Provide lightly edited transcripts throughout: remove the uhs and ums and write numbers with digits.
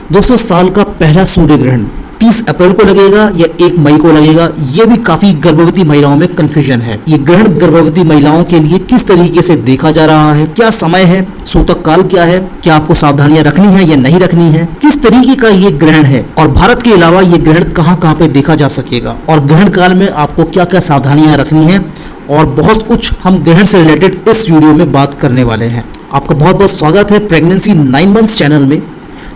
दोस्तों साल का पहला सूर्य ग्रहण 30 अप्रैल को लगेगा या 1 मई को लगेगा, ये भी काफी गर्भवती महिलाओं में कंफ्यूजन है। ये ग्रहण गर्भवती महिलाओं के लिए किस तरीके से देखा जा रहा है, क्या समय है, सूतक काल क्या है, क्या आपको सावधानियां रखनी है या नहीं रखनी है, किस तरीके का ये ग्रहण है और भारत के अलावा ये ग्रहण कहाँ कहाँ पे देखा जा सकेगा और ग्रहण काल में आपको क्या क्या सावधानियां रखनी है और बहुत कुछ हम ग्रहण से रिलेटेड इस वीडियो में बात करने वाले हैं। आपका बहुत बहुत स्वागत है प्रेगनेंसी 9 मंथ्स चैनल में।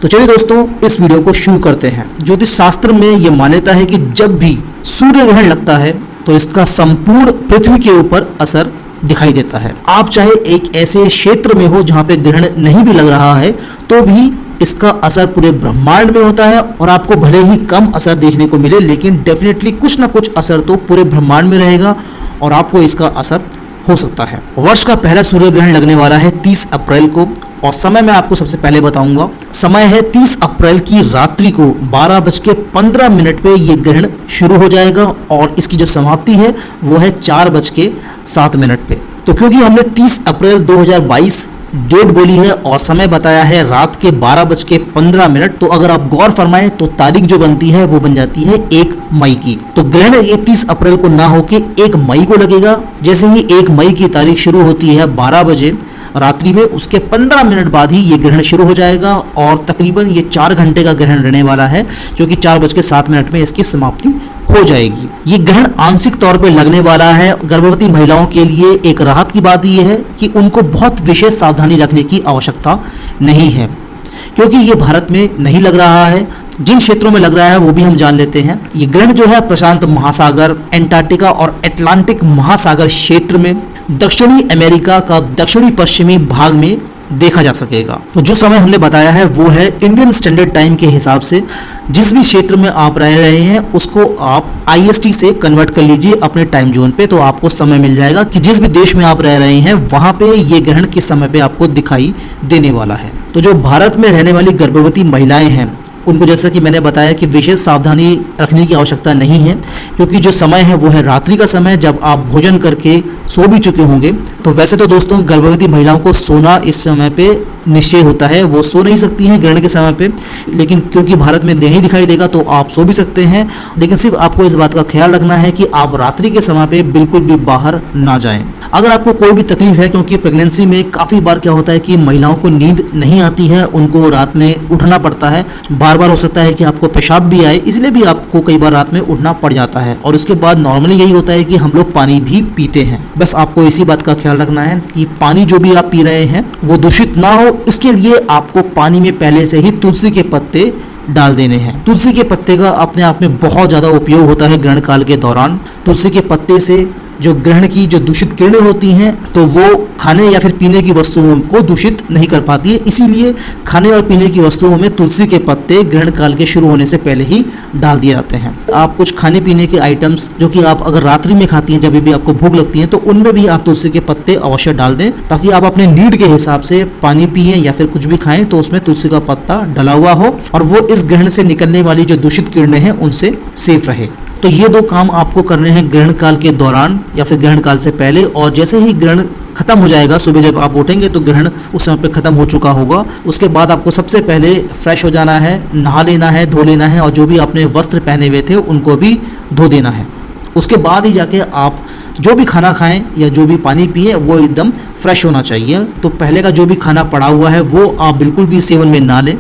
तो चलिए दोस्तों इस वीडियो को शुरू करते हैं। ज्योतिष शास्त्र में ये मान्यता है कि जब भी सूर्य ग्रहण लगता है तो इसका संपूर्ण पृथ्वी के ऊपर असर दिखाई देता है। आप चाहे एक ऐसे क्षेत्र में हो जहाँ पे ग्रहण नहीं भी लग रहा है तो भी इसका असर पूरे ब्रह्मांड में होता है और आपको भले ही कम असर देखने को मिले लेकिन डेफिनेटली कुछ ना कुछ असर तो पूरे ब्रह्मांड में रहेगा और आपको इसका असर हो सकता है। वर्ष का पहला सूर्य ग्रहण लगने वाला है 30 अप्रैल को और समय मैं आपको सबसे पहले बताऊंगा। समय है 30 अप्रैल की रात्रि को 12:15 पे ये ग्रहण शुरू हो जाएगा और इसकी जो समाप्ति है वो है 4:07 पे। तो क्योंकि हमने 30 अप्रैल 2022 डेट बोली है और समय बताया है रात के 12:15, तो अगर आप गौर फरमाएं तो तारीख जो बनती है वो बन जाती है 1 मई की। तो ग्रहण ये 30 अप्रैल को ना होके 1 मई को लगेगा। जैसे ही 1 मई की तारीख शुरू होती है 12 बजे रात्रि में, उसके 15 मिनट बाद ही ये ग्रहण शुरू हो जाएगा और तकरीबन ये 4 घंटे का ग्रहण रहने वाला है, जो कि 4:07 में इसकी समाप्ति हो जाएगी। ये ग्रहण आंशिक तौर पे लगने वाला है। गर्भवती महिलाओं के लिए एक राहत की बात यह है कि उनको बहुत विशेष सावधानी रखने की आवश्यकता नहीं है, क्योंकि ये भारत में नहीं लग रहा है। जिन क्षेत्रों में लग रहा है वो भी हम जान लेते हैं। ये ग्रहण जो है प्रशांत महासागर, एंटार्क्टिका और अटलांटिक महासागर क्षेत्र में दक्षिणी अमेरिका का दक्षिणी पश्चिमी भाग में देखा जा सकेगा। तो जो समय हमने बताया है वो है इंडियन स्टैंडर्ड टाइम के हिसाब से। जिस भी क्षेत्र में आप रह रहे हैं उसको आप IST से कन्वर्ट कर लीजिए अपने टाइम जोन पे, तो आपको समय मिल जाएगा कि जिस भी देश में आप रह रहे हैं वहां पे ये ग्रहण किस समय पे आपको दिखाई देने वाला है। तो जो भारत में रहने वाली गर्भवती महिलाएं हैं उनको जैसा कि मैंने बताया कि विशेष सावधानी रखने की आवश्यकता नहीं है, क्योंकि जो समय है वो है रात्रि का समय, जब आप भोजन करके सो भी चुके होंगे। तो वैसे तो दोस्तों गर्भवती महिलाओं को सोना इस समय पे निश्चय होता है, वो सो नहीं सकती हैं ग्रहण के समय पे, लेकिन क्योंकि भारत में नहीं दिखाई देगा तो आप सो भी सकते हैं। लेकिन सिर्फ आपको इस बात का ख्याल रखना है कि आप रात्रि के समय पे बिल्कुल भी बाहर ना जाएं। अगर आपको कोई भी तकलीफ है, क्योंकि प्रेगनेंसी में काफ़ी बार क्या होता है कि महिलाओं को नींद नहीं आती है, उनको रात में उठना पड़ता है, बार बार हो सकता है कि आपको पेशाब भी आए, इसलिए भी आपको कई बार रात में उठना पड़ जाता है। और उसके बाद नॉर्मली यही होता है कि हम लोग पानी भी पीते हैं। बस आपको इसी बात का ख्याल रखना है कि पानी जो भी आप पी रहे हैं वो दूषित ना हो। इसके लिए आपको पानी में पहले से ही तुलसी के पत्ते डाल देने हैं। तुलसी के पत्ते का अपने आप में बहुत ज़्यादा उपयोग होता है ग्रहण काल के दौरान। तुलसी के पत्ते से जो ग्रहण की जो दूषित किरणें होती हैं तो वो खाने या फिर पीने की वस्तुओं को दूषित नहीं कर पाती है, इसीलिए खाने और पीने की वस्तुओं में तुलसी के पत्ते ग्रहण काल के शुरू होने से पहले ही डाल दिए जाते हैं। आप कुछ खाने पीने के आइटम्स जो कि आप अगर रात्रि में खाती हैं, जब भी आपको भूख लगती है, तो उनमें भी आप तुलसी के पत्ते अवश्य डाल दें, ताकि आप अपने नीड के हिसाब से पानी पिए या फिर कुछ भी खाएं तो उसमें तुलसी का पत्ता डला हुआ हो और वो इस ग्रहण से निकलने वाली जो दूषित किरणें हैं उनसे सेफ रहे। तो ये 2 काम आपको करने हैं ग्रहण काल के दौरान या फिर ग्रहण काल से पहले। और जैसे ही ग्रहण खत्म हो जाएगा, सुबह जब आप उठेंगे तो ग्रहण उस समय पे खत्म हो चुका होगा। उसके बाद आपको सबसे पहले फ्रेश हो जाना है, नहा लेना है, धो लेना है और जो भी आपने वस्त्र पहने हुए थे उनको भी धो देना है। उसके बाद ही जाके आप जो भी खाना खाएं या जो भी पानी पिए वो एकदम फ्रेश होना चाहिए। तो पहले का जो भी खाना पड़ा हुआ है वो आप बिल्कुल भी सेवन में ना लें।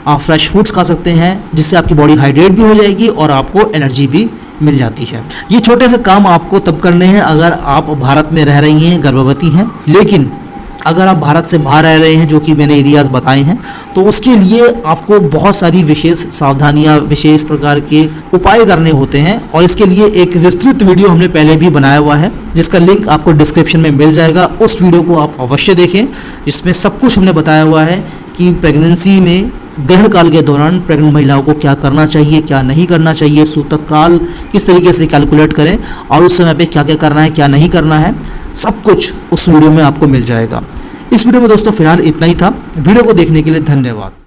आप फ्रेश फूड्स खा सकते हैं जिससे आपकी बॉडी हाइड्रेट भी हो जाएगी और आपको एनर्जी भी मिल जाती है। ये छोटे से काम आपको तब करने हैं अगर आप भारत में रह रही हैं, गर्भवती हैं। लेकिन अगर आप भारत से बाहर रह रहे हैं, जो कि मैंने एरियाज बताए हैं, तो उसके लिए आपको बहुत सारी विशेष सावधानियां, विशेष प्रकार के उपाय करने होते हैं और इसके लिए एक विस्तृत वीडियो हमने पहले भी बनाया हुआ है, जिसका लिंक आपको डिस्क्रिप्शन में मिल जाएगा। उस वीडियो को आप अवश्य देखें, जिसमें सब कुछ हमने बताया हुआ है कि प्रेगनेंसी में ग्रहण काल के दौरान प्रेग्नेंट महिलाओं को क्या करना चाहिए, क्या नहीं करना चाहिए, सूतक काल किस तरीके से कैलकुलेट करें और उस समय पे क्या क्या करना है, क्या नहीं करना है, सब कुछ उस वीडियो में आपको मिल जाएगा। इस वीडियो में दोस्तों फिलहाल इतना ही था। वीडियो को देखने के लिए धन्यवाद।